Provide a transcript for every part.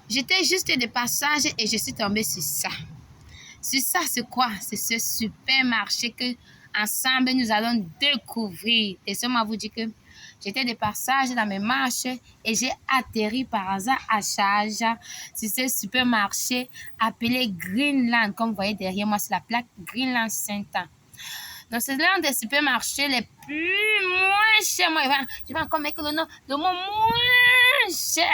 J'étais juste de passage et je suis tombée sur ça. Sur ça, c'est quoi? C'est ce supermarché que ensemble nous allons découvrir. Laissez-moi vous dire que j'étais de passage dans mes marches et j'ai atterri par hasard à Charge sur ce supermarché appelé Greenland. Comme vous voyez derrière moi sur la plaque Greenland Saint-Anne. Donc, c'est l'un des supermarchés les plus moins chers. Moi, je vais encore mettre le mot moins cher.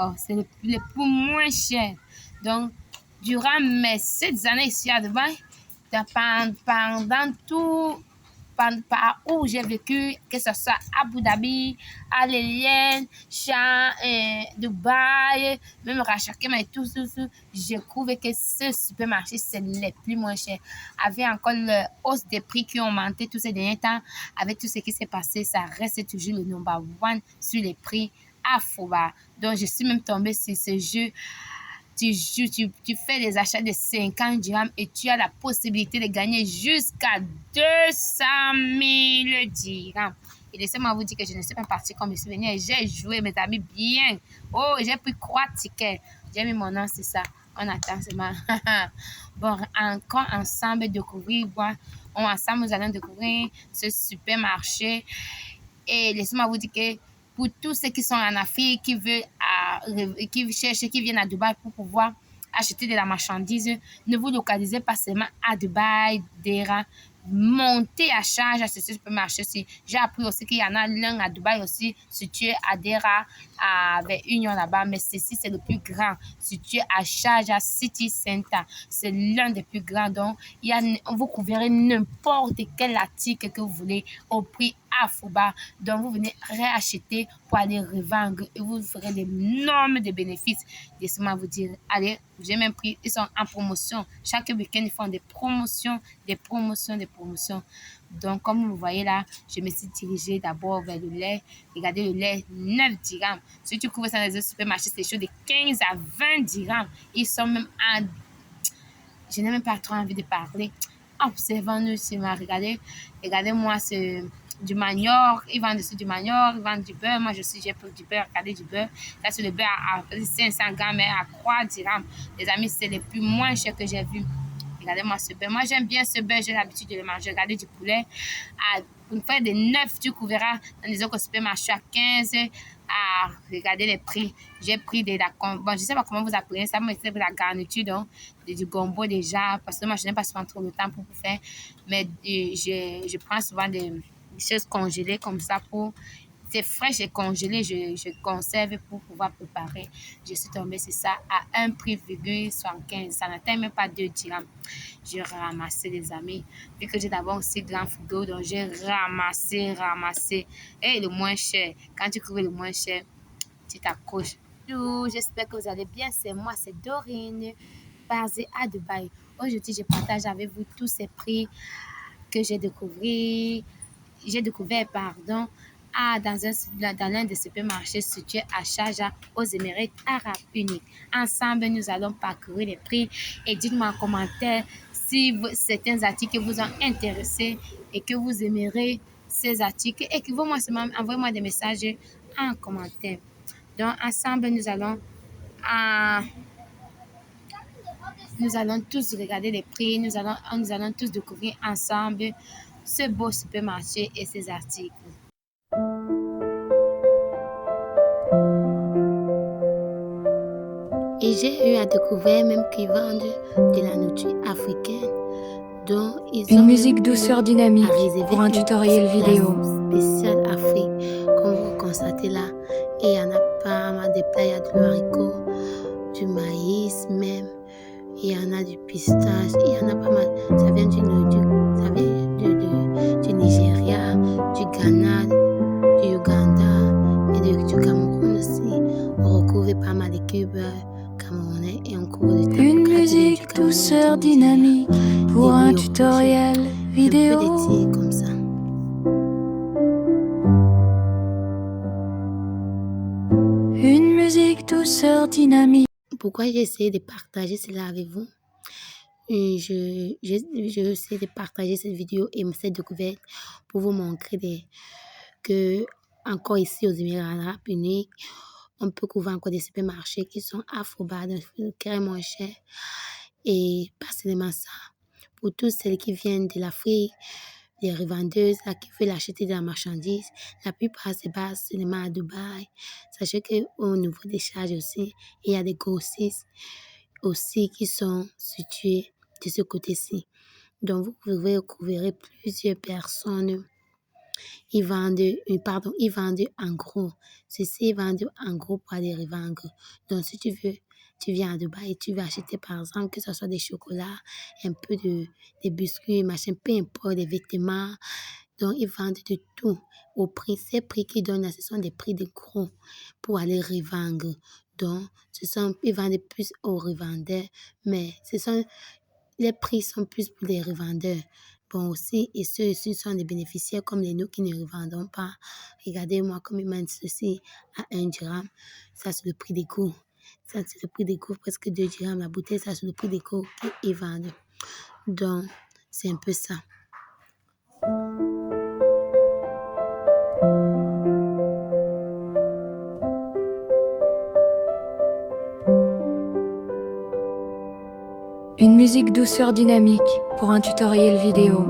Oh, c'est le plus moins cher. Donc, durant mes 7 années ici à Dubaï, pendant tout, par où j'ai vécu, que ce soit à Abu Dhabi, à l'Eliane, Dubaï, même Rachakema et tout, j'ai trouvé que ce supermarché, c'est les plus moins chers. Avec encore la hausse des prix qui ont augmenté tous ces derniers temps, avec tout ce qui s'est passé, ça reste toujours le number one sur les prix à Foba. Donc, je suis même tombée sur ce jeu. Tu fais des achats de 50 dirhams et tu as la possibilité de gagner jusqu'à 200 000 dirhams. Et laissez-moi vous dire que je ne suis pas partie comme me souvenir. J'ai joué, mes amis, bien. Oh, j'ai pris 3 tickets. J'ai mis mon nom, c'est ça. On attend seulement. Bon, encore ensemble découvrir. Bon, ensemble, nous allons découvrir ce supermarché. Et laissez-moi vous dire que pour tous ceux qui sont en Afrique, qui cherchent, qui viennent à Dubaï pour pouvoir acheter de la marchandise, ne vous localisez pas seulement à Dubaï, Dera. Montez à charge à ce supermarché-ci. J'ai appris aussi qu'il y en a l'un à Dubaï aussi, situé à Dera, avec Union là-bas, mais ceci c'est le plus grand, situé à charge à City Center. C'est l'un des plus grands, donc vous trouverez n'importe quel article que vous voulez au prix Afouba. Donc, vous venez réacheter pour aller revendre et vous ferez d'énormes bénéfices. Laissez-moi vous dire, allez, j'ai même pris, ils sont en promotion. Chaque week-end, ils font des promotions, des promotions, des promotions. Donc, comme vous voyez là, je me suis dirigée d'abord vers le lait. Regardez le lait, 9 dirhams. Si tu trouves ça dans les autres supermarchés, c'est chaud de 15 à 20 dirhams. Ils sont même en... Je n'ai même pas trop envie de parler. Observons-nous sur ma... Regardez-moi ce du manioc, ils vendent dessus du manioc, ils vendent du beurre. Moi, j'ai pris du beurre, regardez du beurre. Là, c'est le beurre à 500 grammes, mais à 3 dirhams. Les amis, c'est le plus moins cher que j'ai vu. Regardez-moi ce beurre. Moi, j'aime bien ce beurre, j'ai l'habitude de le manger. Regardez du poulet. Pour une fois de 9, tu trouveras dans les autres supermarchés à 15. Regardez les prix. J'ai pris bon, je ne sais pas comment vous appelez ça, mais c'est de la garniture, donc, du gombo déjà. Parce que moi, je n'ai pas souvent trop le temps pour faire. Mais je prends souvent des choses congelées comme ça pour... C'est fraîche et congelé, je conserve pour pouvoir préparer. Je suis tombée sur ça à un prix virgule 75. Ça n'atteint même pas 2 dirhams. J'ai ramassé, les amis. Vu que j'ai d'abord aussi grand frigo, donc j'ai ramassé. Et le moins cher, quand tu trouves le moins cher, tu t'accroches. J'espère que vous allez bien. C'est moi, c'est Dorine, basée à Dubaï. Aujourd'hui, je partage avec vous tous ces prix que j'ai découvert, dans l'un des supermarchés situés à Sharjah, aux Émirats Arabes Unis. Ensemble, nous allons parcourir les prix et dites-moi en commentaire si certains articles vous ont intéressé et que vous aimerez ces articles. Envoyez-moi des messages en commentaire. Donc, ensemble, nous allons tous regarder les prix, nous allons tous découvrir ensemble ce beau supermarché et ses articles. Et j'ai eu à découvrir même qu'ils vendent de la nourriture africaine. Donc, une musique douceur dynamique pour un tutoriel vidéo. Spécial Afrique, comme vous constatez là. Et il y en a pas mal de plats, il y a de l'haricot, du maïs même. Il y en a du pistache, il y en a pas mal. Ça vient du Nigeria, du Ghana, du Uganda et du Cameroun aussi. On retrouve pas mal de cubes camerounais et on couvre le Une musique douceur dynamique pour un tutoriel vidéo. Un peu de comme ça. Une musique douceur dynamique. Pourquoi j'ai essayé de partager cela avec vous? J'ai essayé de partager cette vidéo et cette découverte pour vous montrer que encore ici aux Émirats Arabes Unis, on peut trouver encore des supermarchés qui sont afro-bas, donc très moins cher. Et pas seulement ça. Pour tous celles qui viennent de l'Afrique, les revendeuses là, qui veulent acheter de la marchandise, la plupart se basent seulement à Dubaï. Sachez qu'au niveau des charges aussi, il y a des grossistes aussi qui sont situés de ce côté-ci. Donc, vous pouvez recouvrir plusieurs personnes. Ils vendent en gros. Ceci, ils vendent en gros pour aller revendre. Donc, si tu viens à Dubaï et tu veux acheter, par exemple, que ce soit des chocolats, un peu des biscuits, machin, peu importe, des vêtements. Donc, ils vendent de tout au prix. Ces prix qu'ils donnent, ce sont des prix de gros pour aller revendre. Donc, ils vendent plus aux revendeurs, mais les prix sont plus pour les revendeurs. Bon aussi, et ceux-ci sont des bénéficiaires comme nous qui ne revendons pas. Regardez-moi comme ils vendent ceci à 1 dirham. Ça, c'est le prix des cours. Ça, c'est le prix des cours, presque 2 dirhams la bouteille. Ça, c'est le prix des cours qu'ils vendent. Donc, c'est un peu ça. Une musique douceur dynamique pour un tutoriel vidéo.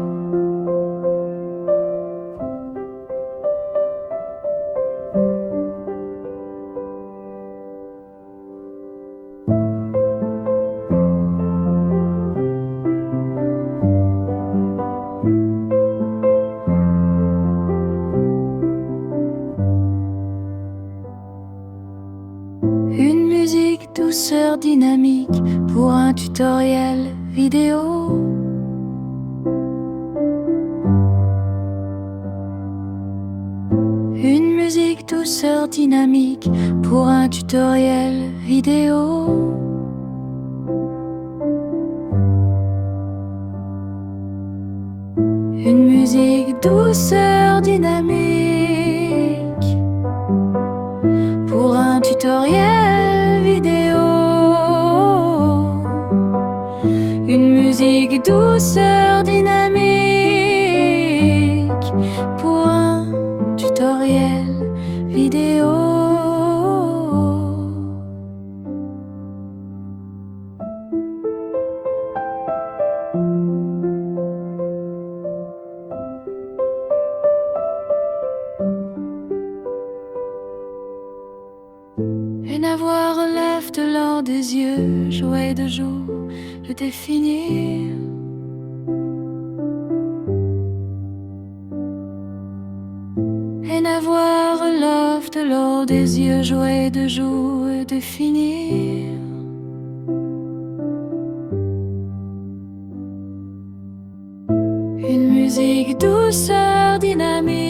Une musique douceur dynamique pour un tutoriel vidéo. Une musique douceur dynamique pour un tutoriel vidéo. Une musique douceur dynamique pour un tutoriel vidéo. Une musique douceur dynamique pour un tutoriel vidéo. Et n'avoir relève de l'or des yeux, jouer de jour, le définir. Et n'avoir relève de l'or des yeux, jouer de jour, le définir. Une musique douceur dynamique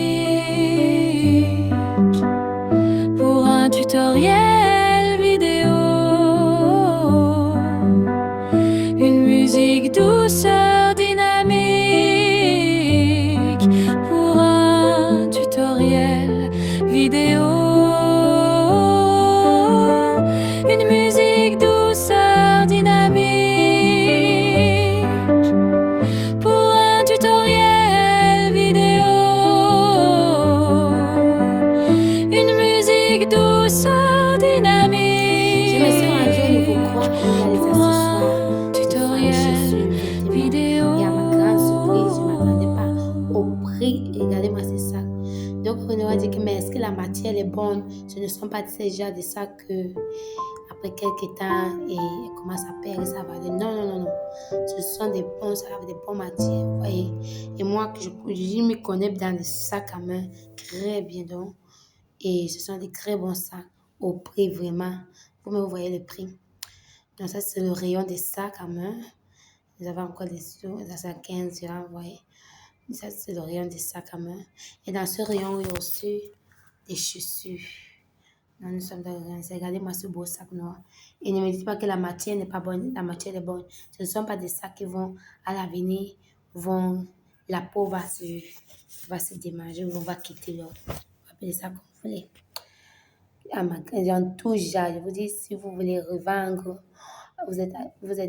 pour un tutoriel vidéo. Une musique douceur dynamique pour un tutoriel vidéo. Une musique douceur dynamique pour un tutoriel vidéo. Une musique douceur dynamique. Je me suis rendue au niveau croix pour réaliser ce soir. Tutoriel vidéo. Et à ma grande surprise, je ne m'attendais pas au prix. Regardez-moi ces sacs. Donc, on aurait dit que, mais est-ce que la matière est bonne? Ce ne sont pas ces genres de sacs que, après quelques temps, et commence à perdre sa valeur. Non, non, non, non. Ce sont des bons sacs, des bonnes matières. Vous voyez? Et moi, je me connais dans les sacs à main très bien. Donc, et ce sont des très bons sacs au prix vraiment. Vous voyez le prix. Donc, ça, c'est le rayon des sacs à main. Vous avez encore des sous, ça c'est 15 dirhams, vous voyez. Ça, c'est le rayon des sacs à main. Et dans ce rayon, il y a aussi des chaussures. Nous sommes dans le rayon. Regardez-moi ce beau sac noir. Et ne me dites pas que la matière n'est pas bonne. La matière est bonne. Ce ne sont pas des sacs qui vont, à l'avenir, la peau va se démanger, on va quitter l'autre. Appelez ça comme vous voulez. En tout genre, je vous dis, si vous voulez revendre, vous êtes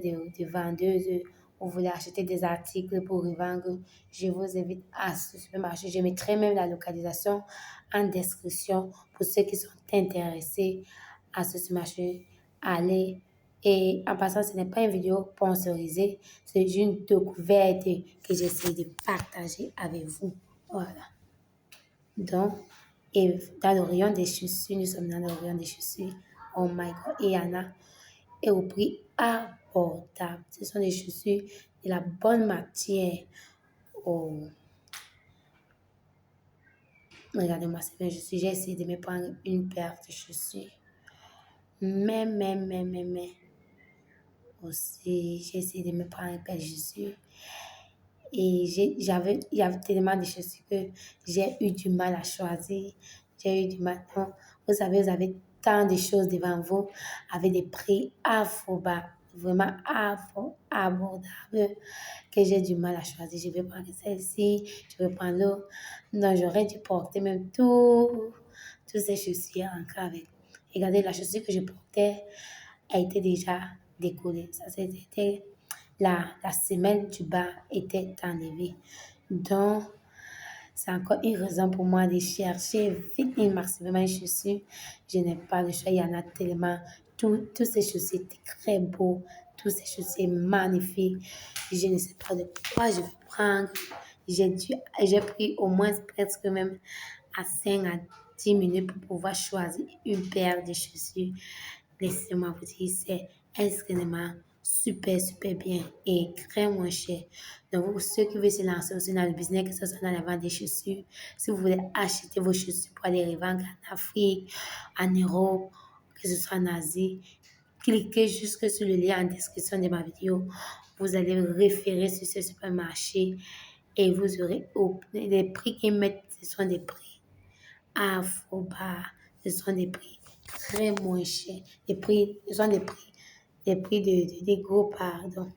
des vendeuses, vous voulez acheter des articles pour revendre, je vous invite à ce supermarché. Je mettrai même la localisation en description pour ceux qui sont intéressés à ce marché. Allez. Et en passant, ce n'est pas une vidéo sponsorisée, c'est une découverte que j'essaie de partager avec vous. Voilà. Donc, et dans le rayon des chaussures, nous sommes dans le rayon des chaussures. Oh my God. Et il y en a et au prix abordable. Ce sont des chaussures de la bonne matière. Oh, regardez-moi ces belles chaussures. J'ai essayé de me prendre une paire de chaussures. Mais. Aussi, j'ai essayé de me prendre une paire de chaussures. Et il y avait tellement de chaussures que j'ai eu du mal à choisir. J'ai eu du mal. Donc, vous savez, vous avez tant de choses devant vous avec des prix bas, vraiment abordables, que j'ai du mal à choisir. Je vais prendre celle-ci, je vais prendre l'autre. Non, j'aurais dû porter même toutes ces chaussures encore avec. Regardez, la chaussure que je portais a été déjà décollée. Ça, c'était la semelle du bas était enlevée. Donc, c'est encore une raison pour moi de chercher vite et massivement une chaussure. Je n'ai pas le choix, il y en a tellement. Tous ces chaussures étaient très beaux, tous ces chaussures magnifiques. Je ne sais pas de quoi je vais prendre. J'ai pris au moins presque même à 5 à 10 minutes pour pouvoir choisir une paire de chaussures. Laissez-moi vous dire, c'est extrêmement super bien et très moins cher. Donc, pour ceux qui veulent se lancer aussi dans le business, que ce soit dans la vente des chaussures, si vous voulez acheter vos chaussures pour aller les vendre en Afrique, en Europe, que ce soit en Asie, cliquez juste sur le lien en description de ma vidéo. Vous allez référer sur ce supermarché et vous aurez les prix qu'ils mettent, ce sont des prix bas, ce sont des prix très moins chers. Ce sont des prix des gros pardon.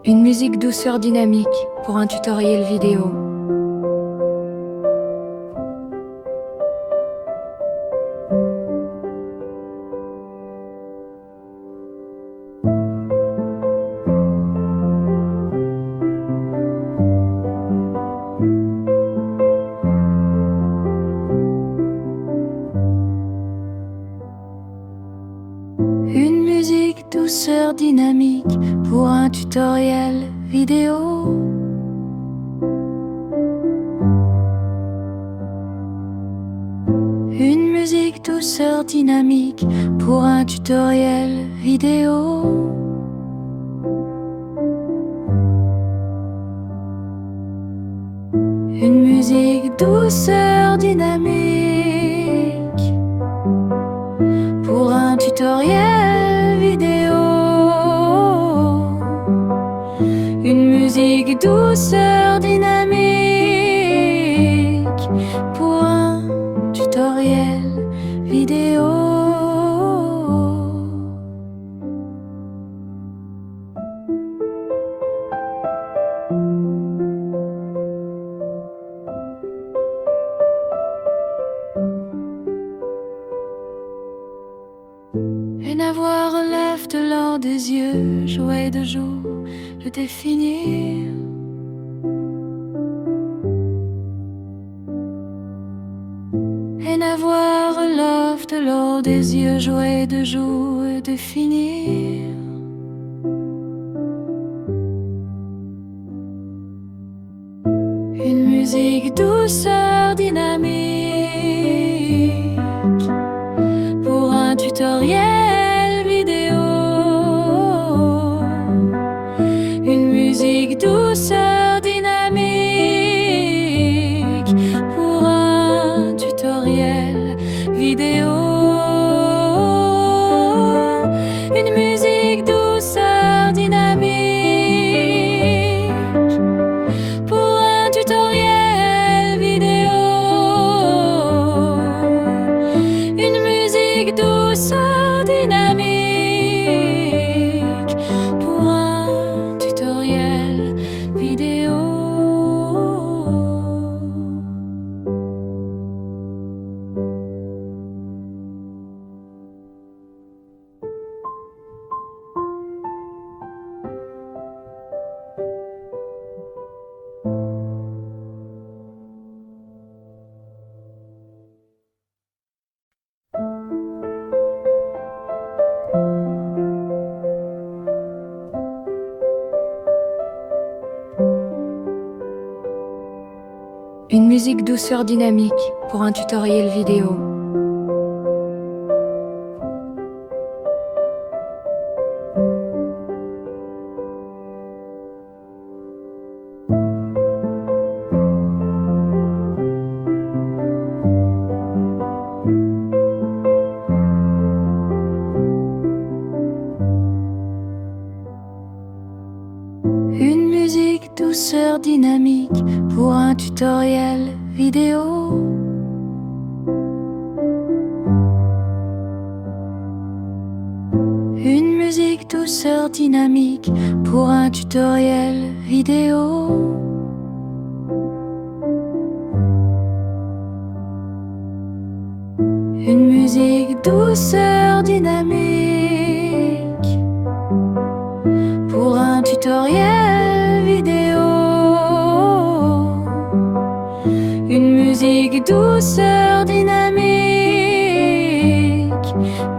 Une musique douceur dynamique pour un tutoriel vidéo. Une musique douceur dynamique pour un tutoriel vidéo. Une musique douceur dynamique pour un tutoriel vidéo. Une musique douceur dynamique pour un tutoriel vidéo. Une musique douceur dynamique pour un tutoriel vidéo. Et n'avoir relève de l'or des yeux, jouer de jour, le définir. Et n'avoir relève de l'or des yeux, jouer de jour, le définir. Une musique douceur dynamique pour un tutoriel vidéo. Une musique douceur dynamique pour un tutoriel vidéo. Une musique douceur dynamique pour un tutoriel vidéo. Une musique douceur dynamique pour un tutoriel vidéo. Une musique douceur dynamique pour un tutoriel vidéo. Une musique douceur dynamique pour un tutoriel vidéo. Une musique douceur dynamique pour un tutoriel vidéo. Une musique douceur dynamique pour un tutoriel vidéo. Une musique douceur dynamique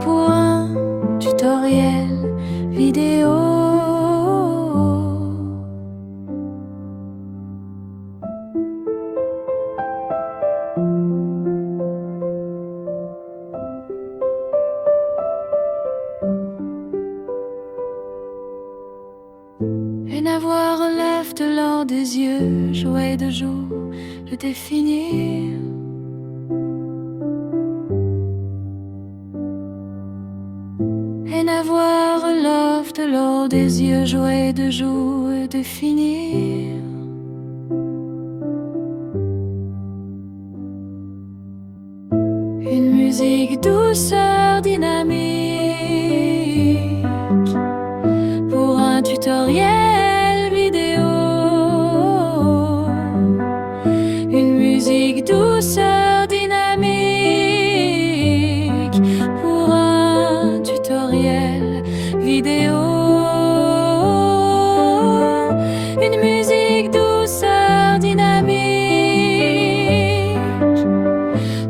pour un tutoriel vidéo. Et n'avoir relève de l'or des yeux, jouer de jour, le définir. Et n'avoir relève de l'or des yeux, jouer de jour, le définir. Une musique douceur dynamique pour un tutoriel vidéo. Une musique douceur dynamique pour un tutoriel vidéo. Une musique douceur dynamique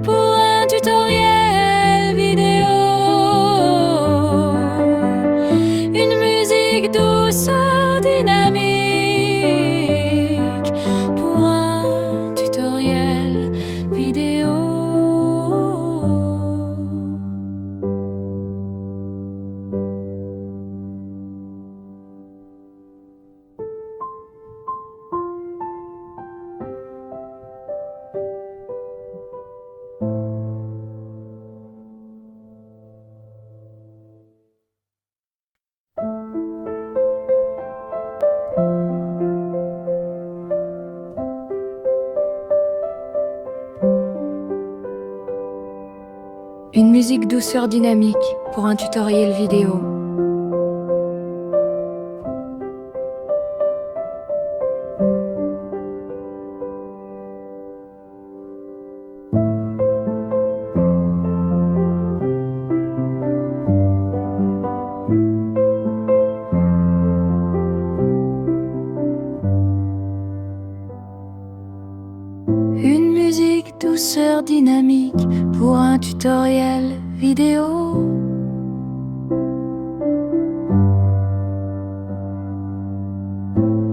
pour un tutoriel vidéo. Une musique douceur dynamique pour un tutoriel vidéo. Une musique douceur dynamique pour un tutoriel vidéo. Une musique douceur dynamique pour un tutoriel vidéo.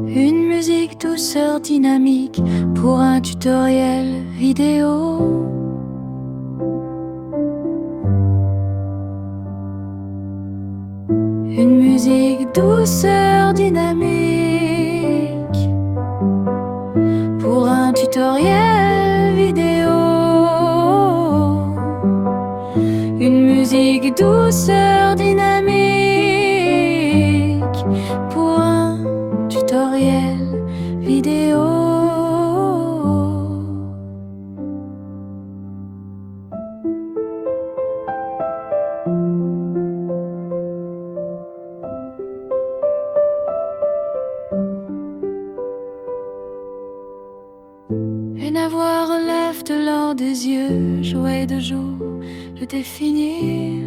Une musique douceur dynamique pour un tutoriel vidéo. Une musique douceur dynamique pour un tutoriel vidéo. Une musique douceur dynamique pour un tutoriel vidéo. Et n'avoir relève de l'or des yeux, jouer de jour, le définir.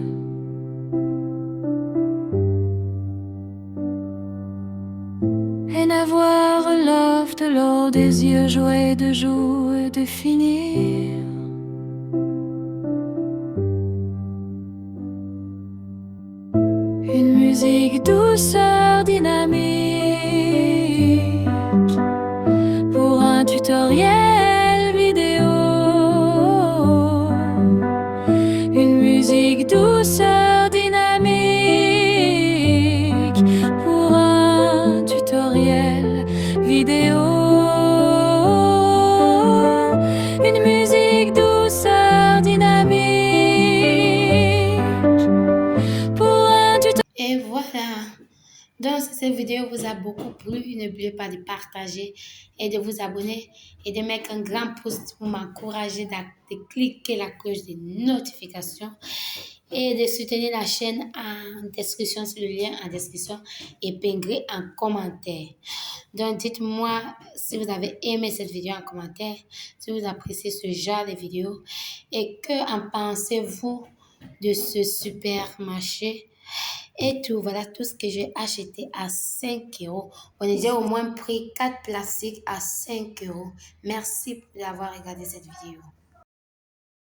Et n'avoir relève de l'or des yeux, jouer de jour, le définir. Une musique douceur dynamique pour un tutoriel vidéo. Une musique douceur dynamique pour un tuto. Et voilà. Donc, si cette vidéo vous a beaucoup plu, n'oubliez pas de partager et de vous abonner et de mettre un grand pouce pour m'encourager de cliquer la cloche de notification et de soutenir la chaîne en description, sur le lien en description épinglé en commentaire. Donc, dites-moi si vous avez aimé cette vidéo en commentaire, si vous appréciez ce genre de vidéo et que en pensez-vous de ce super marché. Et tout, voilà tout ce que j'ai acheté à 5 euros. On a déjà au moins pris 4 plastiques à 5 euros. Merci d'avoir regardé cette vidéo.